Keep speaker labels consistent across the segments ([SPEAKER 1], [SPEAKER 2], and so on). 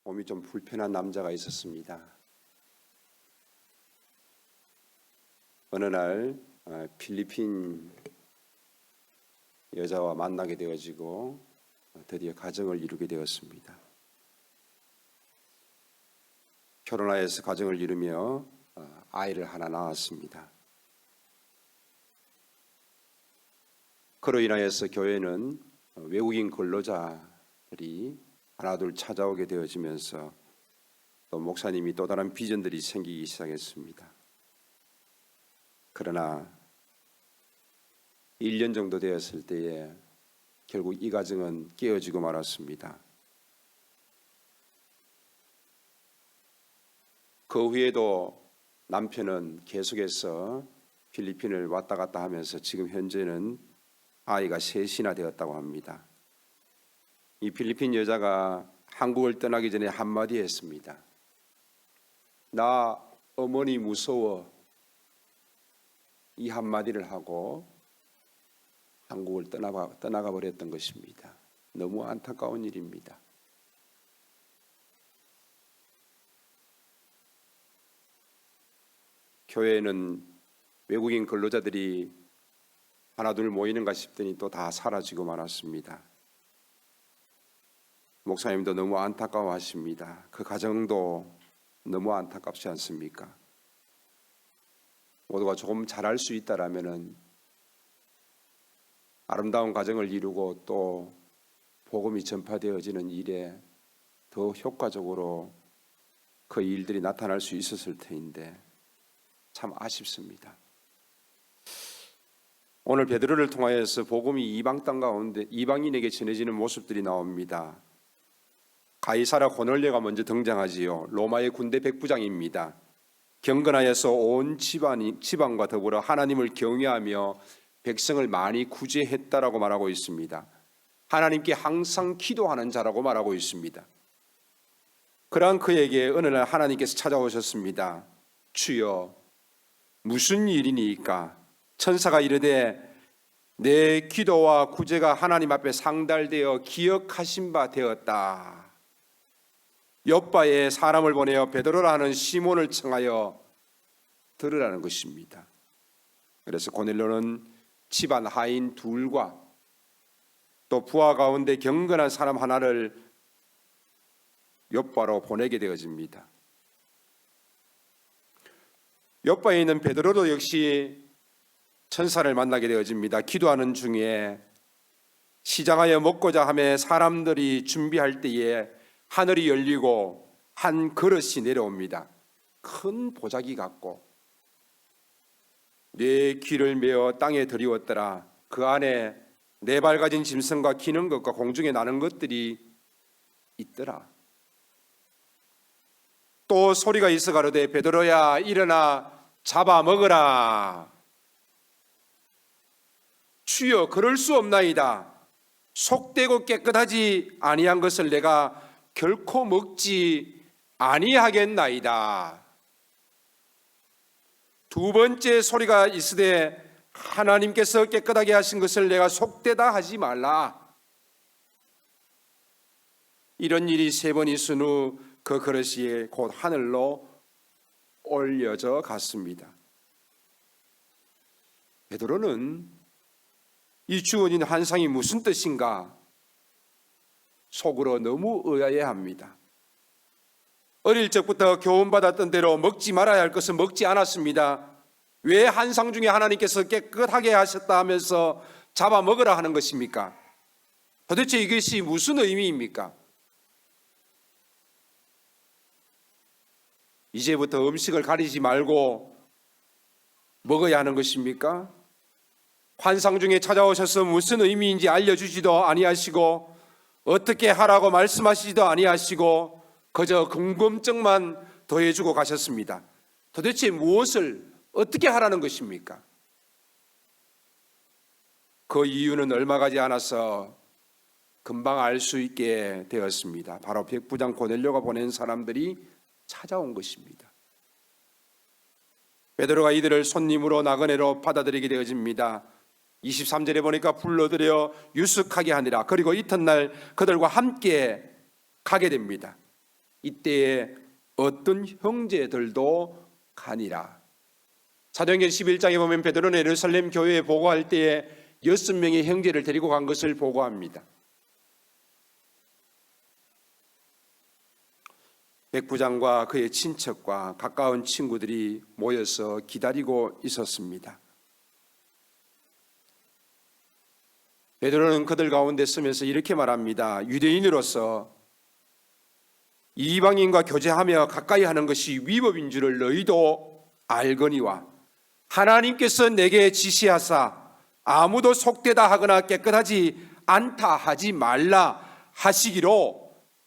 [SPEAKER 1] 몸이 좀 불편한 남자가 있었습니다. 어느 날 필리핀 여자와 만나게 되어지고 드디어 가정을 이루게 되었습니다. 결혼하여서 가정을 이루며 아이를 하나 낳았습니다. 그로 인하여서 교회는 외국인 근로자들이 하나둘 찾아오게 되어지면서 또 목사님이 또 다른 비전들이 생기기 시작했습니다. 그러나 1년 정도 되었을 때에 결국 이 가정은 깨어지고 말았습니다. 그 후에도 남편은 계속해서 필리핀을 왔다 갔다 하면서 지금 현재는 아이가 셋이나 되었다고 합니다. 이 필리핀 여자가 한국을 떠나기 전에 한마디 했습니다. 나 어머니 무서워. 이 한마디를 하고 한국을 떠나가 버렸던 것입니다. 너무 안타까운 일입니다. 교회에는 외국인 근로자들이 하나둘 모이는가 싶더니 또 다 사라지고 말았습니다. 목사님도 너무 안타까워하십니다. 그 가정도 너무 안타깝지 않습니까? 모두가 조금 잘할 수 있다라면은 아름다운 가정을 이루고 또 복음이 전파되어지는 일에 더 효과적으로 그 일들이 나타날 수 있었을 터인데 참 아쉽습니다. 오늘 베드로를 통하여서 복음이 이방 땅 가운데 이방인에게 전해지는 모습들이 나옵니다. 가이사라 고넬료가 먼저 등장하지요. 로마의 군대 백부장입니다. 경건하여서 온 지방과 더불어 하나님을 경외하며 백성을 많이 구제했다라고 말하고 있습니다. 하나님께 항상 기도하는 자라고 말하고 있습니다. 그러한 그에게 어느 날 하나님께서 찾아오셨습니다. 주여 무슨 일이니까? 천사가 이르되 내 기도와 구제가 하나님 앞에 상달되어 기억하신 바 되었다. 욥바에 사람을 보내어 베드로라는 시몬을 청하여 들으라는 것입니다. 그래서 고넬료는 집안 하인 둘과 또 부하 가운데 경건한 사람 하나를 욥바로 보내게 되어집니다. 욥바에 있는 베드로도 역시 천사를 만나게 되어집니다. 기도하는 중에 시장하여 먹고자 하며 사람들이 준비할 때에 하늘이 열리고 한 그릇이 내려옵니다. 큰 보자기 같고 네 귀를 메어 땅에 들이웠더라. 그 안에 네 발 가진 짐승과 기는 것과 공중에 나는 것들이 있더라. 또 소리가 있어 가로되 베드로야 일어나 잡아 먹으라. 주여 그럴 수 없나이다. 속되고 깨끗하지 아니한 것을 내가 결코 먹지 아니하겠나이다. 두 번째 소리가 있으되 하나님께서 깨끗하게 하신 것을 내가 속되다 하지 말라. 이런 일이 세 번 있은 후 그 그릇이 곧 하늘로 올려져 갔습니다. 베드로는 이 주어진 환상이 무슨 뜻인가 속으로 너무 의아해합니다. 어릴 적부터 교훈받았던 대로 먹지 말아야 할 것은 먹지 않았습니다. 왜 환상 중에 하나님께서 깨끗하게 하셨다 하면서 잡아먹으라 하는 것입니까? 도대체 이것이 무슨 의미입니까? 이제부터 음식을 가리지 말고 먹어야 하는 것입니까? 환상 중에 찾아오셔서 무슨 의미인지 알려주지도 아니하시고 어떻게 하라고 말씀하시지도 아니하시고 그저 궁금증만 더해주고 가셨습니다. 도대체 무엇을 어떻게 하라는 것입니까? 그 이유는 얼마 가지 않아서 금방 알 수 있게 되었습니다. 바로 백부장 고넬료가 보낸 사람들이 찾아온 것입니다. 베드로가 이들을 손님으로 나그네로 받아들이게 되어집니다. 23절에 보니까 불러들여 유숙하게 하니라. 그리고 이튿날 그들과 함께 가게 됩니다. 이때에 어떤 형제들도 가니라. 사도행전 11장에 보면 베드로는 예루살렘 교회에 보고할 때에 6명의 형제를 데리고 간 것을 보고합니다. 백부장과 그의 친척과 가까운 친구들이 모여서 기다리고 있었습니다. 베드로는 그들 가운데 서면서 이렇게 말합니다. 유대인으로서 이방인과 교제하며 가까이 하는 것이 위법인 줄을 너희도 알거니와 하나님께서 내게 지시하사 아무도 속되다 하거나 깨끗하지 않다 하지 말라 하시기로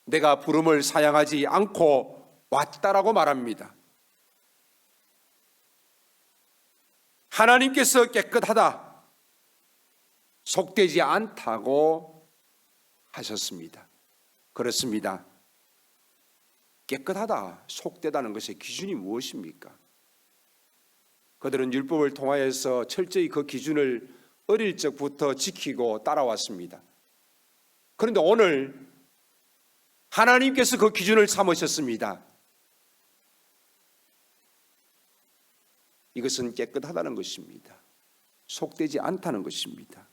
[SPEAKER 1] 내가 부름을 사양하지 않고 왔다라고 말합니다. 하나님께서 깨끗하다, 속되지 않다고 하셨습니다. 그렇습니다. 깨끗하다, 속되다는 것의 기준이 무엇입니까? 그들은 율법을 통하여서 철저히 그 기준을 어릴 적부터 지키고 따라왔습니다. 그런데 오늘 하나님께서 그 기준을 삼으셨습니다. 이것은 깨끗하다는 것입니다. 속되지 않다는 것입니다.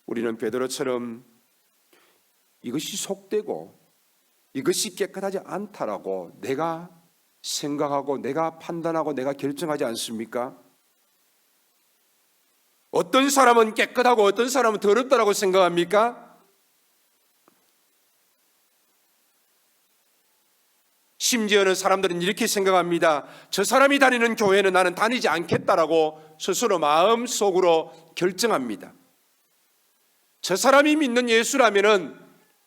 [SPEAKER 1] 우리는 베드로처럼 이것이 속되고 이것이 깨끗하지 않다라고 내가 생각하고 내가 판단하고 내가 결정하지 않습니까? 어떤 사람은 깨끗하고 어떤 사람은 더럽다라고 생각합니까? 심지어는 사람들은 이렇게 생각합니다. 저 사람이 다니는 교회는 나는 다니지 않겠다라고 스스로 마음속으로 결정합니다. 저 사람이 믿는 예수라면은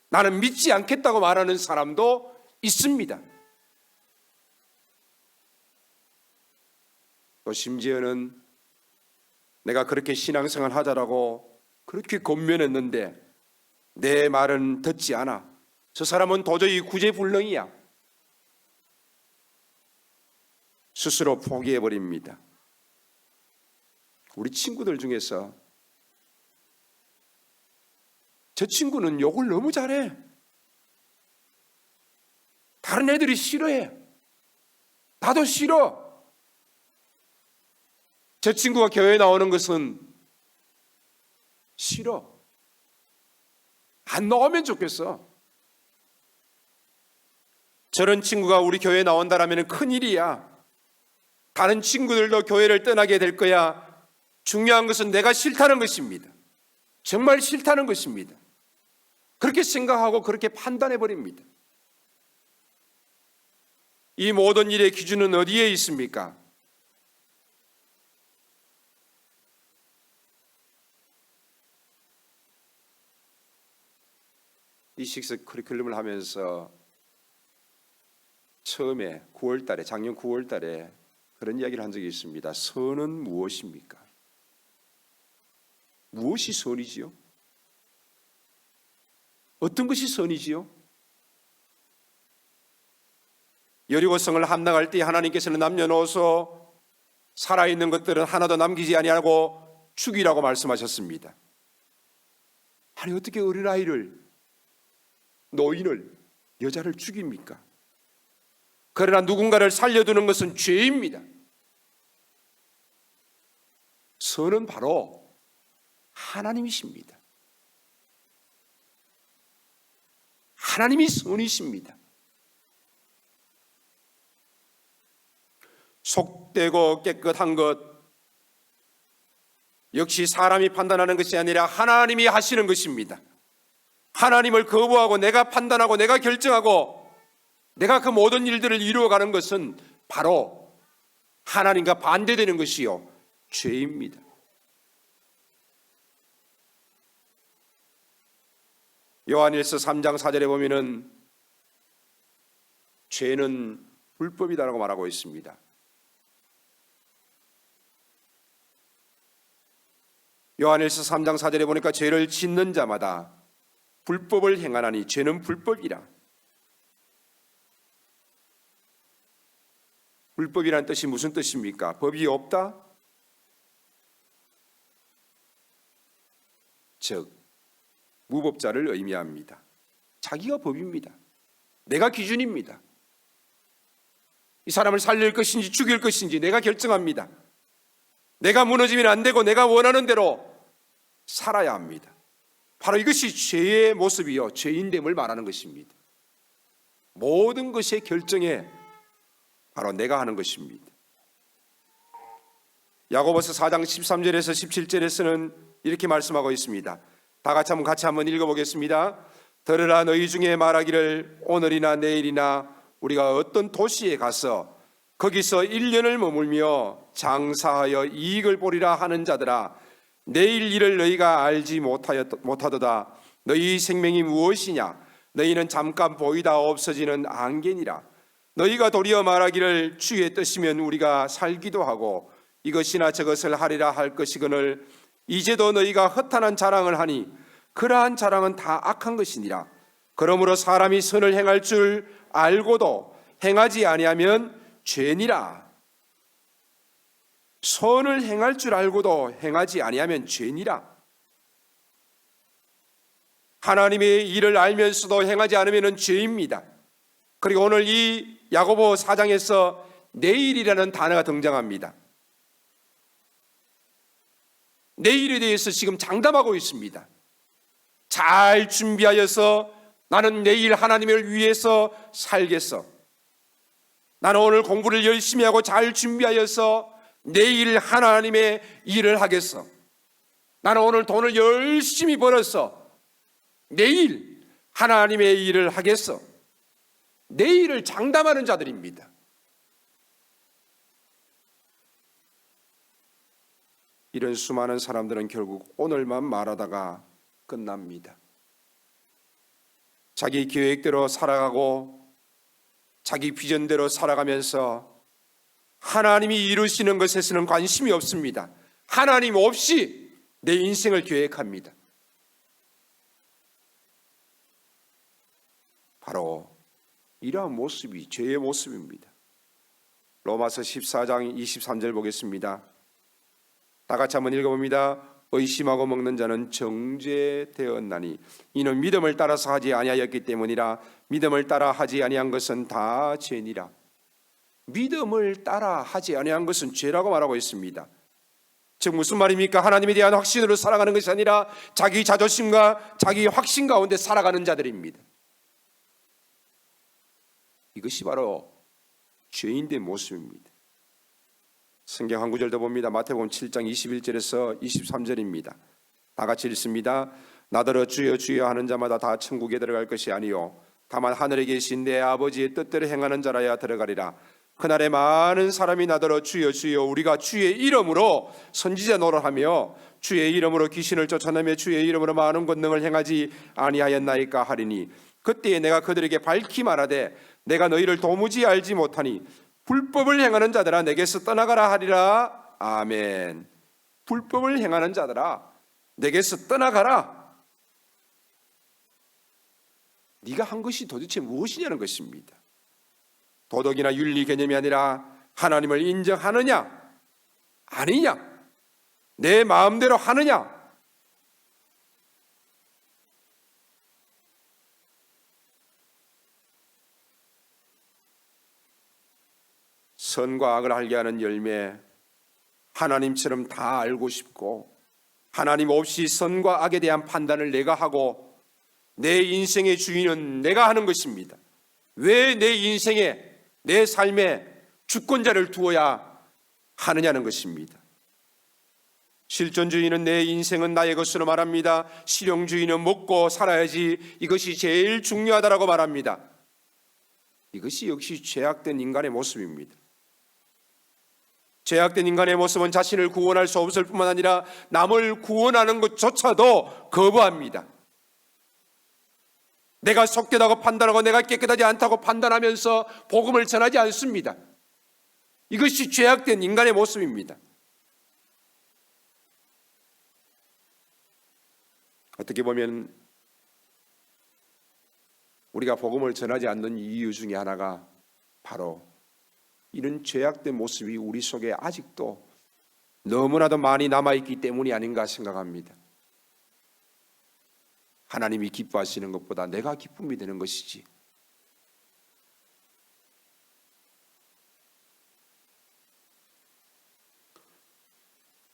[SPEAKER 1] 나는 믿지 않겠다고 말하는 사람도 있습니다. 또 심지어는 내가 그렇게 신앙생활 하자라고 그렇게 권면했는데 내 말은 듣지 않아. 저 사람은 도저히 구제불능이야. 스스로 포기해버립니다. 우리 친구들 중에서 저 친구는 욕을 너무 잘해. 다른 애들이 싫어해. 나도 싫어. 저 친구가 교회에 나오는 것은 싫어. 안 나오면 좋겠어. 저런 친구가 우리 교회에 나온다라면 큰일이야. 다른 친구들도 교회를 떠나게 될 거야. 중요한 것은 내가 싫다는 것입니다. 정말 싫다는 것입니다. 그렇게 생각하고 그렇게 판단해 버립니다. 이 모든 일의 기준은 어디에 있습니까? 이 식스 커리큘럼을 하면서 처음에 9월 달에 작년 9월 달에 그런 이야기를 한 적이 있습니다. 선은 무엇입니까? 무엇이 선이지요? 어떤 것이 선이지요? 여리고성을 함락할 때 하나님께서는 남녀노소 살아있는 것들은 하나도 남기지 아니하고 죽이라고 말씀하셨습니다. 아니 어떻게 어린아이를, 노인을, 여자를 죽입니까? 그러나 누군가를 살려두는 것은 죄입니다. 선은 바로 하나님이십니다. 하나님이 선이십니다. 속되고 깨끗한 것 역시 사람이 판단하는 것이 아니라 하나님이 하시는 것입니다. 하나님을 거부하고 내가 판단하고 내가 결정하고 내가 그 모든 일들을 이루어가는 것은 바로 하나님과 반대되는 것이요 죄입니다. 요한일서 3장 4절에 보면은 죄는 불법이다라고 말하고 있습니다. 요한일서 3장 4절에 보니까 죄를 짓는 자마다 불법을 행하나니 죄는 불법이라. 불법이란 뜻이 무슨 뜻입니까? 법이 없다? 즉 무법자를 의미합니다. 자기가 법입니다. 내가 기준입니다. 이 사람을 살릴 것인지 죽일 것인지 내가 결정합니다. 내가 무너지면 안 되고 내가 원하는 대로 살아야 합니다. 바로 이것이 죄의 모습이요, 죄인됨을 말하는 것입니다. 모든 것의 결정에 바로 내가 하는 것입니다. 야고보서 4장 13절에서 17절에서는 이렇게 말씀하고 있습니다. 다 같이 한번 읽어보겠습니다. 들으라, 너희 중에 말하기를 오늘이나 내일이나 우리가 어떤 도시에 가서 거기서 1년을 머물며 장사하여 이익을 보리라 하는 자들아, 내일 일을 너희가 알지 못하도다. 너희 생명이 무엇이냐? 너희는 잠깐 보이다 없어지는 안개니라. 너희가 도리어 말하기를 주의 뜻이면 우리가 살기도 하고 이것이나 저것을 하리라 할 것이거늘 이제도 너희가 허탄한 자랑을 하니 그러한 자랑은 다 악한 것이니라. 그러므로 사람이 선을 행할 줄 알고도 행하지 아니하면 죄니라. 선을 행할 줄 알고도 행하지 아니하면 죄니라. 하나님의 일을 알면서도 행하지 않으면 죄입니다. 그리고 오늘 이 야고보 4장에서 내일이라는 단어가 등장합니다. 내일에 대해서 지금 장담하고 있습니다. 잘 준비하여서 나는 내일 하나님을 위해서 살겠어. 나는 오늘 공부를 열심히 하고 잘 준비하여서 내일 하나님의 일을 하겠어. 나는 오늘 돈을 열심히 벌어서 내일 하나님의 일을 하겠어. 내일을 장담하는 자들입니다. 이런 수많은 사람들은 결국 오늘만 말하다가 끝납니다. 자기 계획대로 살아가고 자기 비전대로 살아가면서 하나님이 이루시는 것에서는 관심이 없습니다. 하나님 없이 내 인생을 계획합니다. 바로 이러한 모습이 죄의 모습입니다. 로마서 14장 23절 보겠습니다. 다 같이 한번 읽어봅니다. 의심하고 먹는 자는 정죄되었나니 이는 믿음을 따라서 하지 아니하였기 때문이라. 믿음을 따라 하지 아니한 것은 다 죄니라. 믿음을 따라 하지 아니한 것은 죄라고 말하고 있습니다. 즉 무슨 말입니까? 하나님에 대한 확신으로 살아가는 것이 아니라 자기 자존심과 자기 확신 가운데 살아가는 자들입니다. 이것이 바로 죄인된 모습입니다. 성경 한 구절 더 봅니다. 마태복음 7장 21절에서 23절입니다. 다 같이 읽습니다. 나더러 주여 주여 하는 자마다 다 천국에 들어갈 것이 아니요 다만 하늘에 계신 내 아버지의 뜻대로 행하는 자라야 들어가리라. 그날에 많은 사람이 나더러 주여 주여 우리가 주의 이름으로 선지자 노릇하며 주의 이름으로 귀신을 쫓아내며 주의 이름으로 많은 권능을 행하지 아니하였나이까 하리니 그때에 내가 그들에게 밝히 말하되 내가 너희를 도무지 알지 못하니 불법을 행하는 자들아 내게서 떠나가라 하리라. 아멘. 불법을 행하는 자들아 내게서 떠나가라. 네가 한 것이 도대체 무엇이냐는 것입니다. 도덕이나 윤리 개념이 아니라 하나님을 인정하느냐 아니냐, 내 마음대로 하느냐. 선과 악을 알게 하는 열매, 하나님처럼 다 알고 싶고 하나님 없이 선과 악에 대한 판단을 내가 하고 내 인생의 주인은 내가 하는 것입니다. 왜 내 인생에 내 삶에 주권자를 두어야 하느냐는 것입니다. 실존주의는 내 인생은 나의 것으로 말합니다. 실용주의는 먹고 살아야지 이것이 제일 중요하다라고 말합니다. 이것이 역시 죄악된 인간의 모습입니다. 죄악된 인간의 모습은 자신을 구원할 수 없을 뿐만 아니라 남을 구원하는 것조차도 거부합니다. 내가 속되다고 판단하고 내가 깨끗하지 않다고 판단하면서 복음을 전하지 않습니다. 이것이 죄악된 인간의 모습입니다. 어떻게 보면 우리가 복음을 전하지 않는 이유 중에 하나가 바로 이런 죄악된 모습이 우리 속에 아직도 너무나도 많이 남아있기 때문이 아닌가 생각합니다. 하나님이 기뻐하시는 것보다 내가 기쁨이 되는 것이지.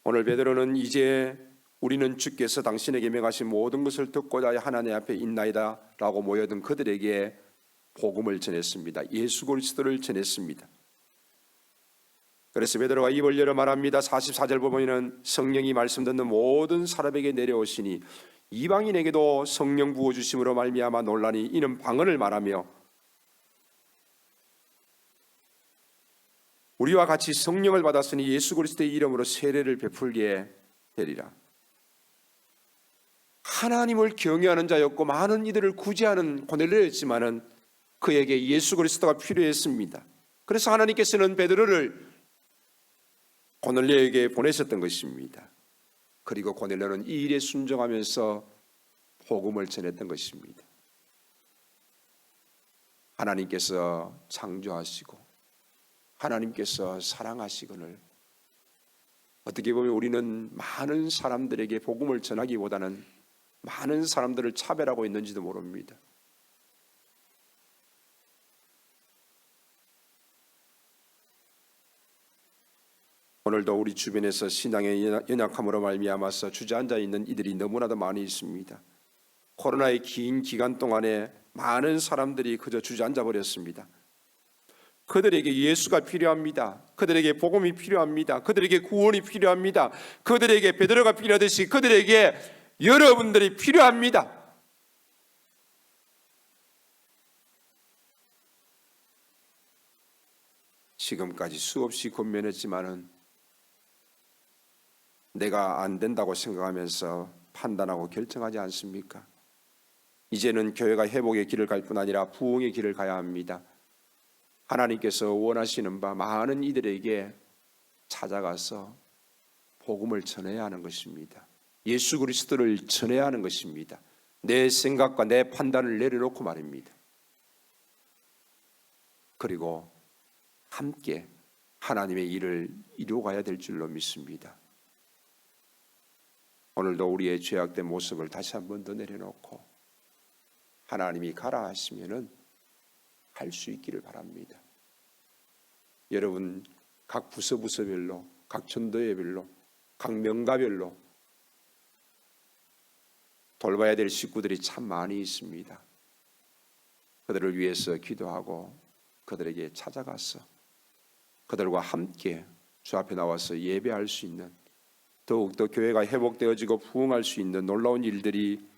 [SPEAKER 1] 오늘 베드로는 이제 우리는 주께서 당신에게 명하신 모든 것을 듣고자 하나님 앞에 있나이다 라고 모여든 그들에게 복음을 전했습니다. 예수 그리스도를 전했습니다. 그래서 베드로가 입을 열어 말합니다. 44절 보면은 성령이 말씀 듣는 모든 사람에게 내려오시니 이방인에게도 성령 부어주심으로 말미암아 논란이 이는 방언을 말하며 우리와 같이 성령을 받았으니 예수 그리스도의 이름으로 세례를 베풀게 되리라. 하나님을 경외하는 자였고 많은 이들을 구제하는 고넬료였지만은 그에게 예수 그리스도가 필요했습니다. 그래서 하나님께서는 베드로를 고넬료에게 보내셨던 것입니다. 그리고 고넬료는 이 일에 순종하면서 복음을 전했던 것입니다. 하나님께서 창조하시고 하나님께서 사랑하시거늘 어떻게 보면 우리는 많은 사람들에게 복음을 전하기보다는 많은 사람들을 차별하고 있는지도 모릅니다. 오늘도 우리 주변에서 신앙의 연약함으로 말미암아서 주저앉아 있는 이들이 너무나도 많이 있습니다. 코로나의 긴 기간 동안에 많은 사람들이 그저 주저앉아 버렸습니다. 그들에게 예수가 필요합니다. 그들에게 복음이 필요합니다. 그들에게 구원이 필요합니다. 그들에게 베드로가 필요하듯이 그들에게 여러분들이 필요합니다. 지금까지 수없이 권면했지만은 내가 안 된다고 생각하면서 판단하고 결정하지 않습니까? 이제는 교회가 회복의 길을 갈 뿐 아니라 부흥의 길을 가야 합니다. 하나님께서 원하시는 바 많은 이들에게 찾아가서 복음을 전해야 하는 것입니다. 예수 그리스도를 전해야 하는 것입니다. 내 생각과 내 판단을 내려놓고 말입니다. 그리고 함께 하나님의 일을 이루어가야 될 줄로 믿습니다. 오늘도 우리의 죄악된 모습을 다시 한 번 더 내려놓고 하나님이 가라 하시면은 갈 수 있기를 바랍니다. 여러분 각 부서별로 각 전도회별로 각 명가별로 돌봐야 될 식구들이 참 많이 있습니다. 그들을 위해서 기도하고 그들에게 찾아가서 그들과 함께 주 앞에 나와서 예배할 수 있는 더욱더 교회가 회복되어지고 부흥할 수 있는 놀라운 일들이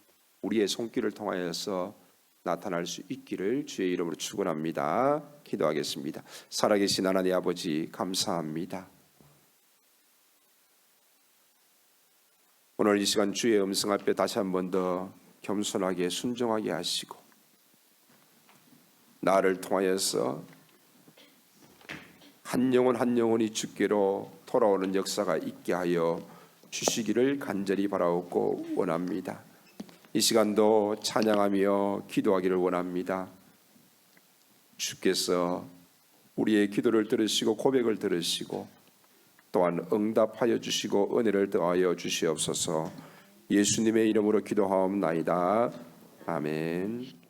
[SPEAKER 1] 우리의 손길을 통하여서 나타날 수 있기를 주의 이름으로 축원합니다. 기도하겠습니다. 살아계신 하나님 아버지 감사합니다. 오늘 이 시간 주의 음성 앞에 다시 한 번 더 겸손하게 순종하게 하시고 나를 통하여서 한 영혼 한 영혼이 주께로 돌아오는 역사가 있게 하여 주시기를 간절히 바라옵고 원합니다. 이 시간도 찬양하며 기도하기를 원합니다. 주께서 우리의 기도를 들으시고 고백을 들으시고 또한 응답하여 주시고 은혜를 더하여 주시옵소서. 예수님의 이름으로 기도하옵나이다. 아멘.